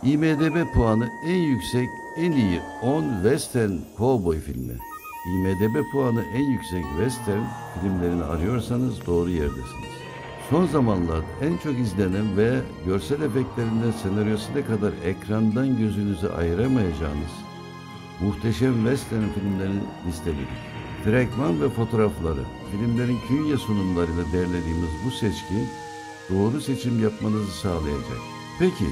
IMDb puanı en yüksek, en iyi 10 Western Cowboy filmi. IMDb puanı en yüksek Western filmlerini arıyorsanız doğru yerdesiniz. Son zamanlarda en çok izlenen ve görsel efektlerinden senaryosuna kadar ekrandan gözünüzü ayıramayacağınız muhteşem Western filmlerini listeledik. Fragman ve fotoğrafları, filmlerin künye sunumlarıyla derlediğimiz bu seçki doğru seçim yapmanızı sağlayacak. Peki,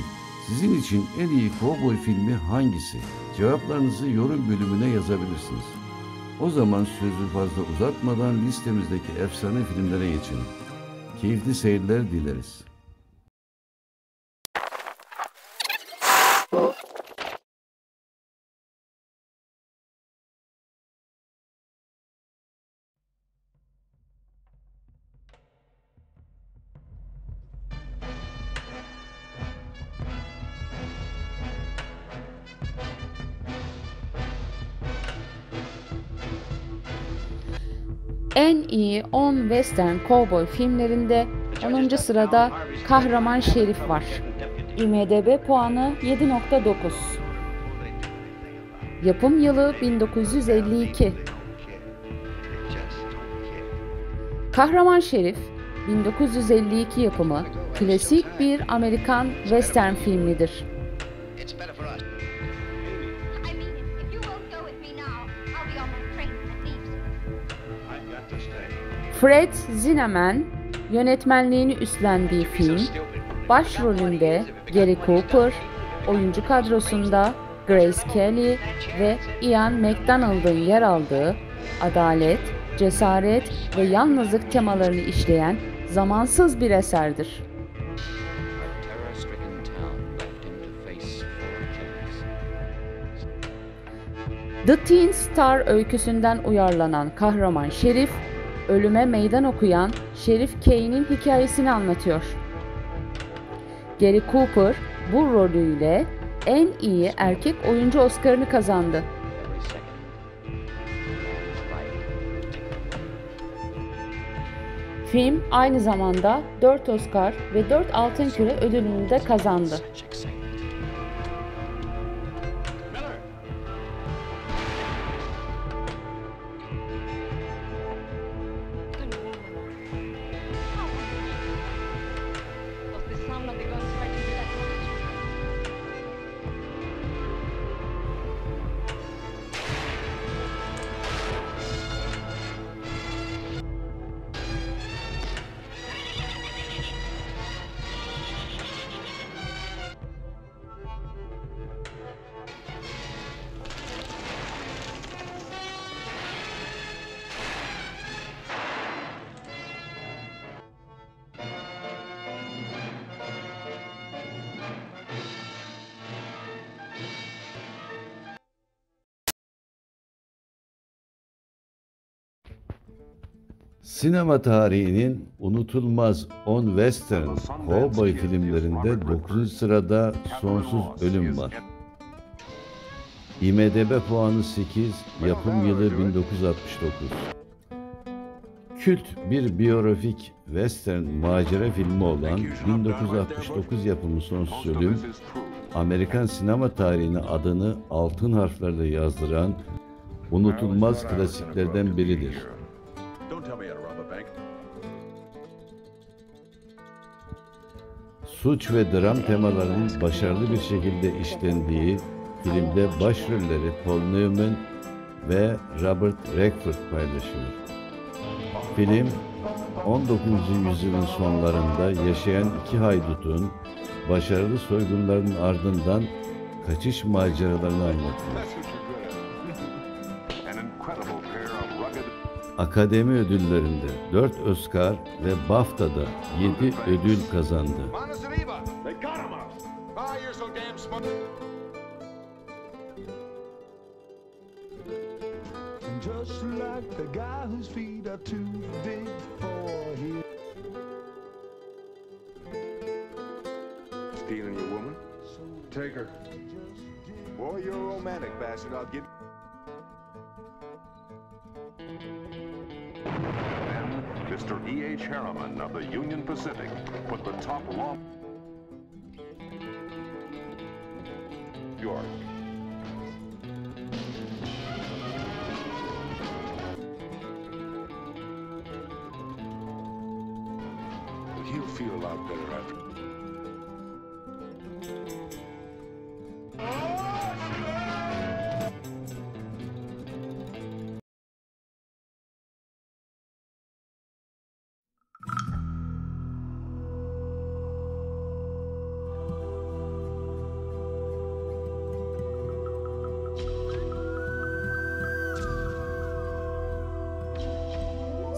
sizin için en iyi kovboy filmi hangisi? Cevaplarınızı yorum bölümüne yazabilirsiniz. O zaman sözü fazla uzatmadan listemizdeki efsane filmlere geçelim. Keyifli seyirler dileriz. En iyi 10 Western Cowboy filmlerinde 10. sırada Kahraman Şerif var. IMDb puanı 7.9. Yapım yılı 1952. Kahraman Şerif, 1952 yapımı klasik bir Amerikan Western filmidir. Fred Zinnemann yönetmenliğini üstlendiği film, başrolünde Gary Cooper, oyuncu kadrosunda Grace Kelly ve Ian McDonald'ın yer aldığı adalet, cesaret ve yalnızlık temalarını işleyen zamansız bir eserdir. The Teen Star öyküsünden uyarlanan Kahraman Şerif, ölüme meydan okuyan Şerif Kane'in hikayesini anlatıyor. Gary Cooper bu rolüyle en iyi erkek oyuncu Oscar'ını kazandı. Film aynı zamanda 4 Oscar ve 4 Altın Küre ödülünü de kazandı. Sinema tarihinin unutulmaz 10 Western Cowboy filmlerinde 9. sırada Sonsuz Ölüm var. IMDb puanı 8, yapım yılı 1969. Kült bir biyografik western macera filmi olan 1969 yapımı Sonsuz Ölüm, Amerikan sinema tarihine adını altın harflerle yazdıran unutulmaz klasiklerden biridir. Suç ve dram temalarının başarılı bir şekilde işlendiği filmde başrolleri Paul Newman ve Robert Redford paylaşıyor. Film, 19. yüzyılın sonlarında yaşayan iki haydutun başarılı soygunlarının ardından kaçış maceralarını anlatıyor. Akademi ödüllerinde 4 Oscar ve BAFTA'da 7 ödül kazandı. Stealing your woman? Take her. Boy, you're a romantic bastard. I'll give. And Mr. E.H. Harriman of the Union Pacific put the top law. York. He'll feel a lot better after.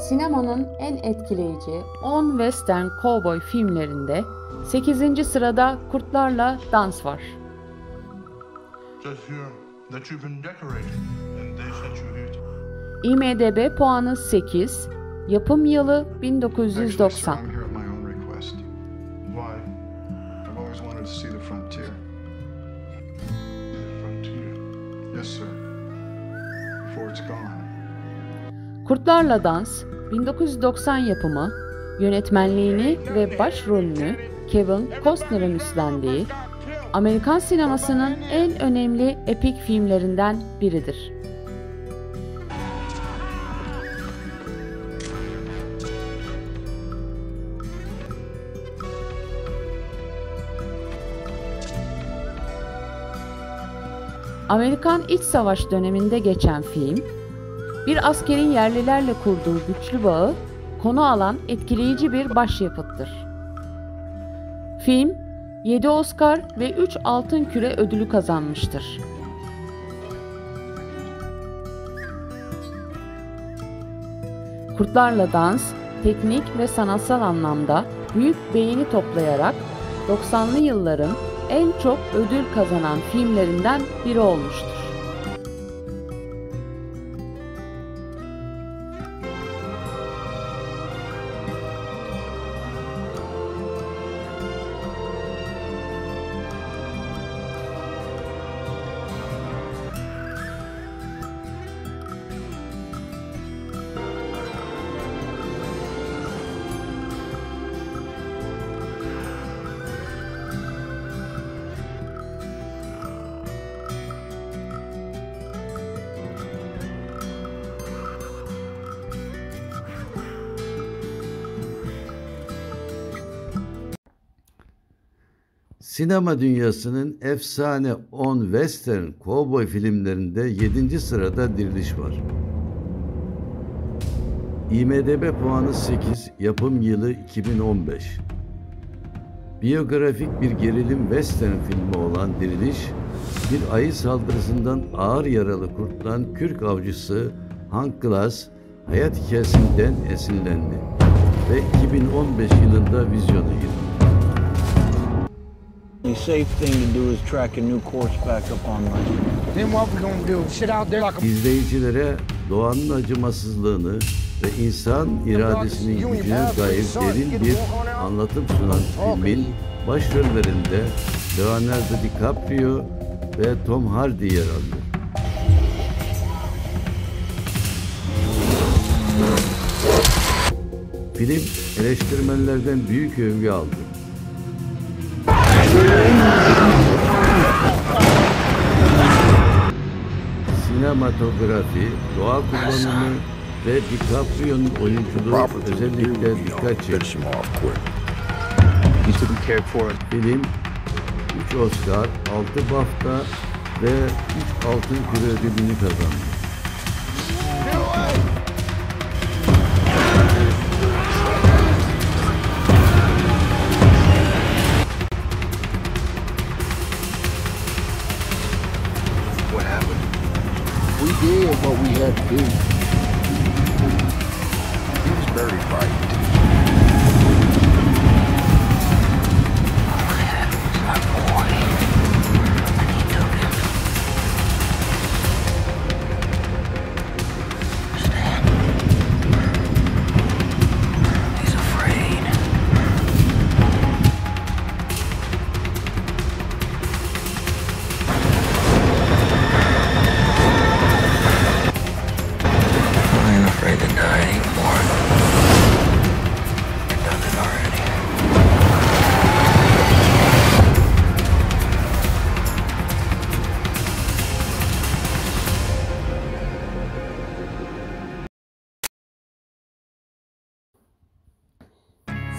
Sinemanın en etkileyici 10 western cowboy filmlerinde 8. sırada Kurtlarla Dans var. Just hear that you've been decorated and they sent you here to... IMDb puanı 8, yapım yılı Actually, 1990. sir, I'm here at my own request. Why? I've always wanted to see the frontier. The frontier? Yes, sir. Before it's gone. Kurtlarla Dans, 1990 yapımı, yönetmenliğini ve başrolünü Kevin Costner'ın üstlendiği, Amerikan sinemasının en önemli epik filmlerinden biridir. Amerikan İç Savaş döneminde geçen film, bir askerin yerlilerle kurduğu güçlü bağı konu alan etkileyici bir başyapıttır. Film, 7 Oscar ve 3 Altın Küre ödülü kazanmıştır. Kurtlarla Dans, teknik ve sanatsal anlamda büyük beğeni toplayarak 90'lı yılların en çok ödül kazanan filmlerinden biri olmuştur. Sinema dünyasının efsane 10 western cowboy filmlerinde 7. sırada Diriliş var. IMDb puanı 8, yapım yılı 2015. Biyografik bir gerilim western filmi olan Diriliş, bir ayı saldırısından ağır yaralı kurtulan Kürk avcısı Hank Glass hayat hikayesinden esinlendi ve 2015 yılında vizyona girdi. The safe thing to do is track a new course back up online. Then what we gonna do? Sit out there like a... İzleyicilere doğanın acımasızlığını ve insan iradesinin gücüne dair derin bir anlatım sunan filmin başrollerinde Leonardo DiCaprio ve Tom Hardy yer aldı. Film eleştirmenlerden büyük övgü aldı. Sinematografi, doğa kullanımı ve DiCaprio'nun oyunculuğu özellikle dikkat çekti. Film 3 Oscar, 6 BAFTA ve 3 Altın Küre ödülünü kazandı. We did what we had to do. He was very frightened.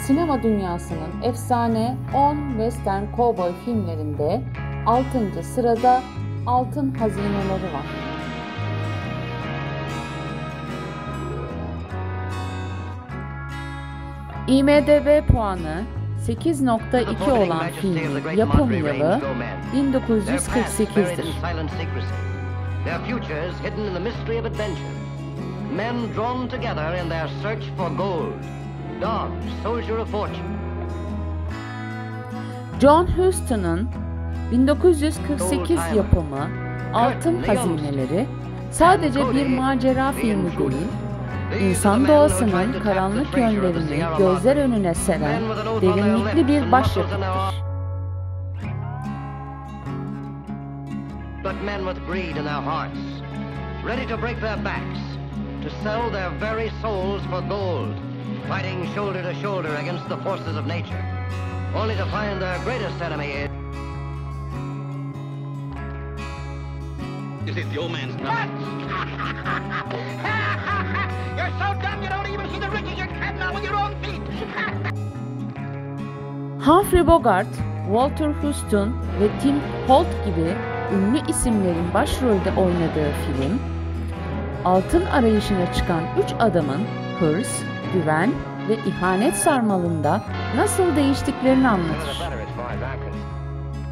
sinema dünyasının efsane 10 western cowboy filmlerinde 6. sırada Altın Hazineleri var. IMDb puanı 8.2 olan filmin yapım yılı 1948'dir. Their futures hidden in the mystery of adventure. Men drawn together in their search for gold. Don, soldier of fortune. John Huston'un 1948 yapımı Altın Hazineleri sadece bir macera filmi değil, İnsan doğasının karanlık yönlerini gözler önüne seren derinlikli bir başyapıttır. But men with greed in their hearts, ready to break their backs, to sell their very souls for gold, fighting shoulder to shoulder against the forces of nature, only to find their greatest enemy is... You think the old man's nuts? You're so dumb you don't even see the riches you're treading on with your own feet. Humphrey Bogart, Walter Huston ve Tim Holt gibi ünlü isimlerin başrolde oynadığı film, altın arayışına çıkan 3 adamın hırs, güven ve ihanet sarmalında nasıl değiştiklerini anlatır.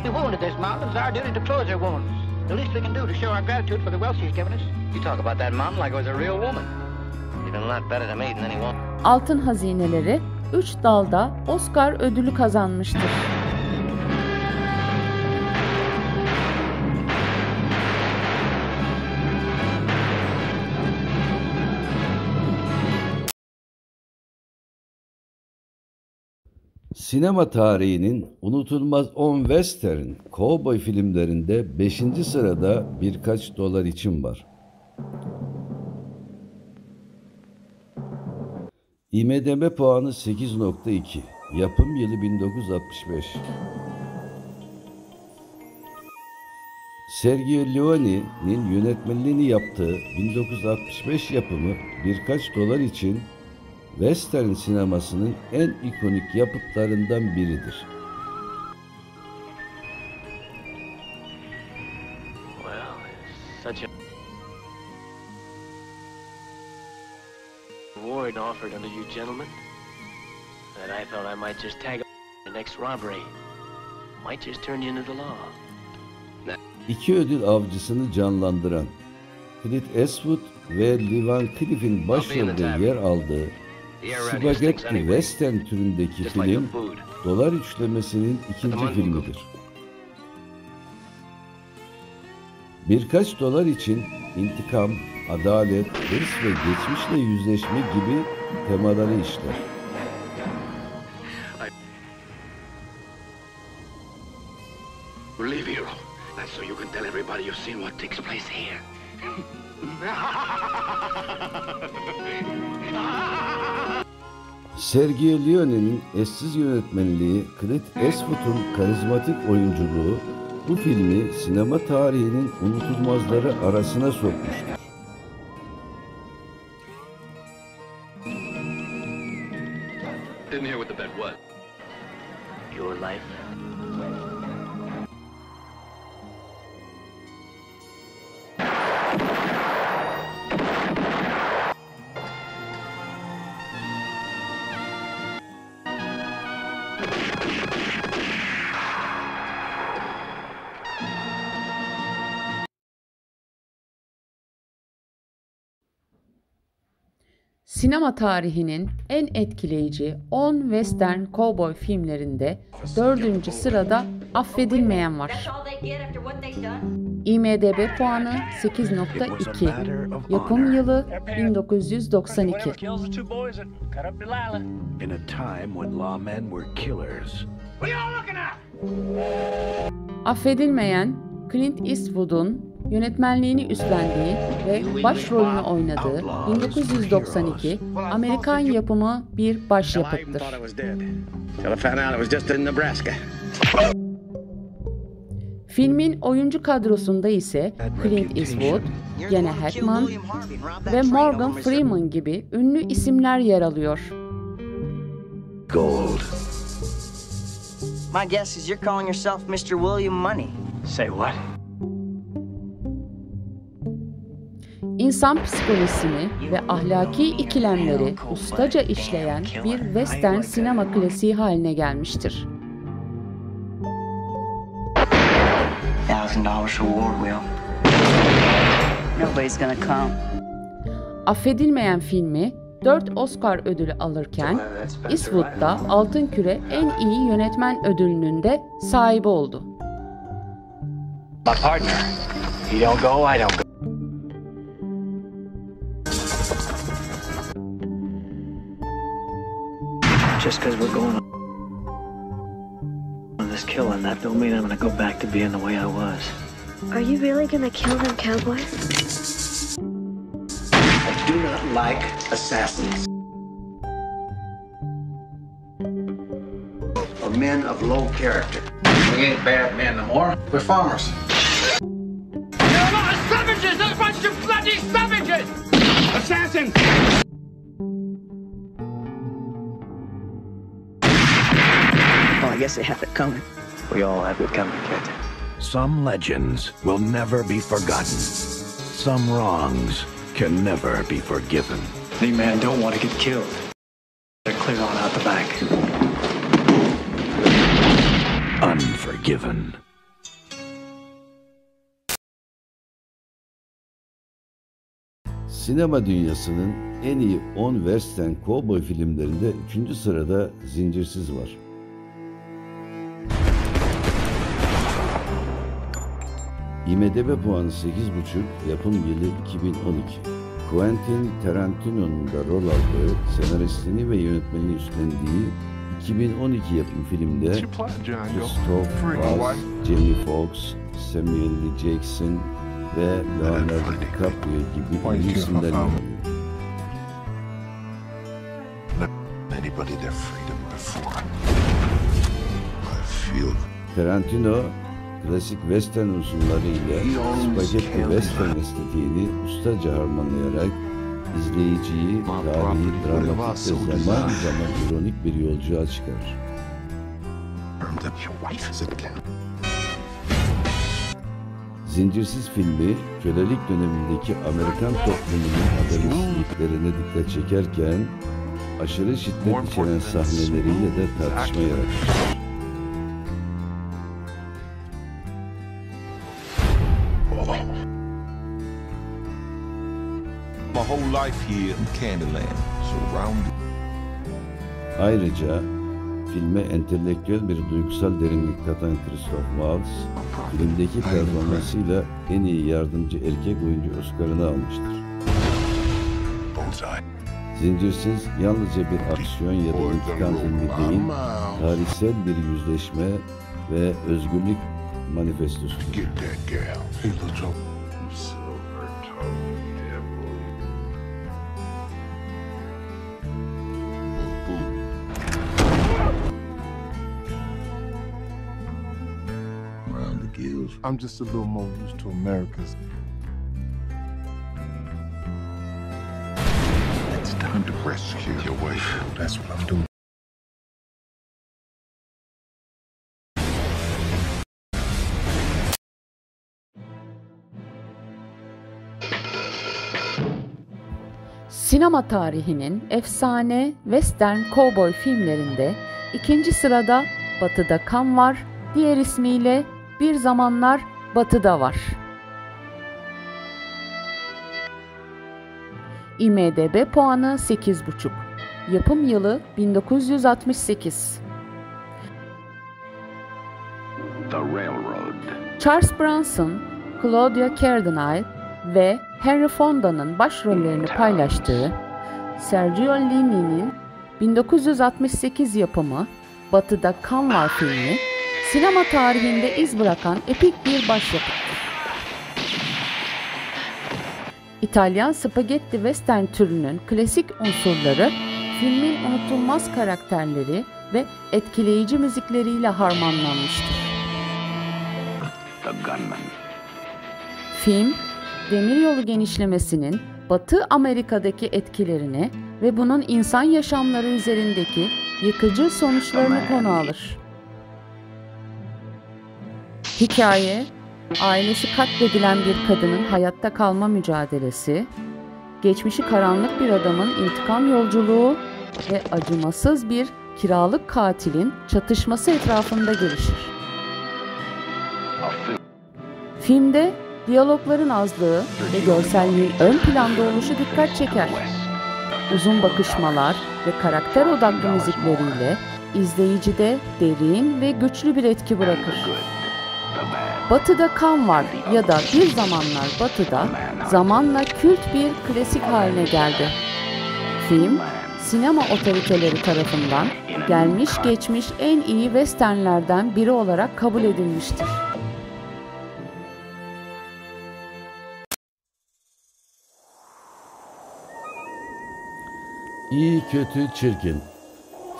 We wounded this mountain. It's our duty to close their wounds. The least we can do to show our gratitude for the wealth she's given us. You talk about that mountain like it was a real woman. You've been a lot better to me than anyone. Altın Hazineleri 3 dalda Oscar ödülü kazanmıştır. Sinema tarihinin unutulmaz 10 western cowboy filmlerinde 5. sırada Birkaç Dolar için var. IMDb puanı 8.2. Yapım yılı 1965. Sergio Leone'nin yönetmenliğini yaptığı 1965 yapımı Birkaç Dolar için western sinemasının en ikonik yapıtlarından biridir. Well, it's such a reward offered unto you gentlemen that I thought I might just tag the next robbery. Might just turn you into the law. İki ödül avcısını canlandıran Clint Eastwood ve Lee Van Cleef'in başrolde yer aldığı Spaghetti Western türündeki film, Dolar Üçlemesi'nin ikinci filmidir. Birkaç dolar için intikam, adalet, hırs ve geçmişle yüzleşme gibi temaları işler. Leave hero. That's so you can tell everybody you've seen what takes place here. Sergio Leone'nin eşsiz yönetmenliği, Clint Eastwood'un karizmatik oyunculuğu bu filmi sinema tarihinin unutulmazları arasına sokmuştur. Didn't hear what the bet was. Your life. Sinema tarihinin en etkileyici 10 western cowboy filmlerinde 4. sırada Affedilmeyen var. IMDb puanı 8.2. Yapım yılı 1992. In a time when lawmen were killers. Affedilmeyen, Clint Eastwood'un yönetmenliğini üstlendiği ve başrolünü oynadığı 1992 Amerikan yapımı bir başyapıttır. Filmin oyuncu kadrosunda ise Clint Eastwood, Gene Hackman ve Morgan Freeman gibi ünlü isimler yer alıyor. gold. My guess is you're calling yourself Mr. William Money. Say what? İnsan psikolojisini ve ahlaki ikilemleri ustaca işleyen bir western sinema klasiği haline gelmiştir. $1,000 reward, Will. Nobody's gonna come. Affedilmeyen filmi 4 Oscar ödülü alırken Eastwood da Altın Küre en iyi yönetmen ödülünün de sahibi oldu. My partner. He don't go, I don't go. Just because we're going on this killing, that don't mean I'm gonna go back to being the way I was. Are you really gonna kill them cowboys? I do not like assassins. Or men of low character. We ain't bad men no more. We're farmers. You're a lot of savages! A bunch of bloody savages! Assassin! Well, I guess they have it coming. We all have it coming, Captain. Some legends will never be forgotten. Some wrongs can never be forgiven. The man don't want to get killed. They're clear on out the back. Unforgiven. Sinema dünyasının en iyi 10 western kovboy filmlerinde 3. sırada Zincirsiz var. IMDb puanı 8,5, yapım yılı 2012. Quentin Tarantino'nun da rol aldığı, senaristliğini ve yönetmenliğini üstlendiği 2012 yapım filmde Christoph Waltz, Jamie Foxx, Samuel L. Jackson ve Leonardo DiCaprio gibi ünlü isimler yer alıyor. Anybody their freedom before. I feel Tarantino, klasik western unsurlarıyla spagetti western estetiğini ustaca harmanlayarak izleyiciyi tarihi, dramatik ve zaman zaman ironik bir yolculuğa çıkarır. Zincirsiz filmi, kölelik dönemindeki Amerikan toplumunun adaletsizliklerine dikkat çekerken, aşırı şiddet içeren sahneleriyle de tartışma yaratmıştır. My whole life here in Candyland, surrounded. Ayrıca filme entelektüel bir duygusal derinlik katan Christoph Waltz, filmdeki performansıyla en iyi yardımcı erkek oyuncu Oscar'ını almıştır. Zincirsiz yalnızca bir aksiyon ya da intikam filmi değil, tarihsel bir yüzleşme ve özgürlük manifestosudur. I'm just a little more used to America's. It's time to rescue your wife. That's what I'm doing. Sinema tarihinin efsane western kovboy filmlerinde 2. sırada Batıda Kan var, diğer ismiyle Bir Zamanlar Batı'da var. IMDb puanı 8,5. Yapım yılı 1968. The Railroad. Charles Bronson, Claudia Cardinal ve Henry Fonda'nın başrollerini paylaştığı Sergio Leone'nin 1968 yapımı Batıda Kan var filmi, sinema tarihinde iz bırakan epik bir başyapıttır. İtalyan spagetti western türünün klasik unsurları, filmin unutulmaz karakterleri ve etkileyici müzikleriyle harmanlanmıştır. The Gunman. Film, demiryolu genişlemesinin Batı Amerika'daki etkilerini ve bunun insan yaşamları üzerindeki yıkıcı sonuçlarını konu alır. Hikaye, ailesi katledilen bir kadının hayatta kalma mücadelesi, geçmişi karanlık bir adamın intikam yolculuğu ve acımasız bir kiralık katilin çatışması etrafında gelişir. Filmde diyalogların azlığı ve görselliğin ön planda oluşu dikkat çeker. Uzun bakışmalar ve karakter odaklı müzikleriyle izleyicide derin ve güçlü bir etki bırakır. Batı'da Kan Var ya da Bir Zamanlar Batı'da zamanla kült bir klasik haline geldi. Film, sinema otoriteleri tarafından gelmiş geçmiş en iyi westernlerden biri olarak kabul edilmiştir. İyi, kötü, çirkin.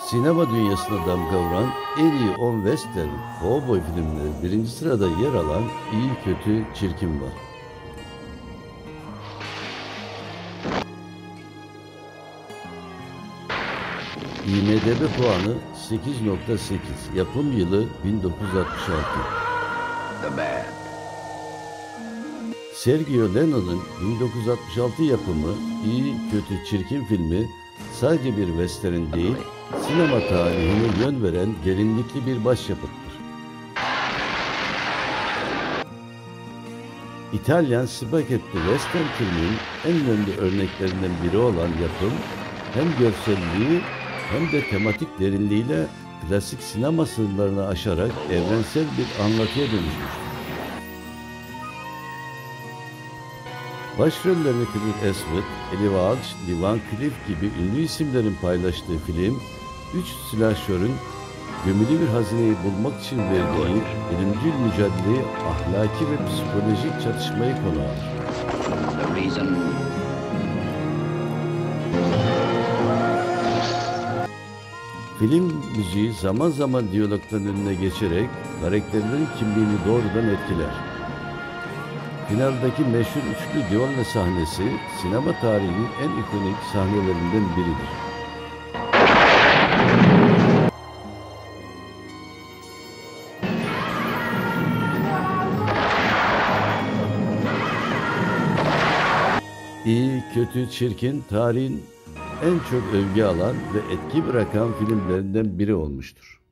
Sinema dünyasına damga vuran en iyi 10 western, cowboy filmleri birinci sırada yer alan İyi, kötü, çirkin var. IMDb puanı 8.8, yapım yılı 1966. Sergio Leone'nin 1966 yapımı İyi, Kötü, Çirkin filmi sadece bir western değil, sinema tarihine yön veren derinlikli bir başyapıttır. İtalyan spagetti western filmin en önemli örneklerinden biri olan yapım, hem görselliği hem de tematik derinliğiyle klasik sinema sınırlarını aşarak evrensel bir anlatıya dönüşmüştür. Başrollerini Clint Eastwood, Eli Wallach, Lee Van Cleef gibi ünlü isimlerin paylaştığı film, üç silahşörün gömülü bir hazineyi bulmak için verdiği ölümcül mücadeleyi, ahlaki ve psikolojik çatışmayı konu alır. Film müziği zaman zaman diyalogların önüne geçerek karakterlerin kimliğini doğrudan etkiler. Finaldeki meşhur üçlü düello sahnesi sinema tarihinin en ikonik sahnelerinden biridir. İyi, Kötü, Çirkin tarihin en çok övgü alan ve etki bırakan filmlerinden biri olmuştur.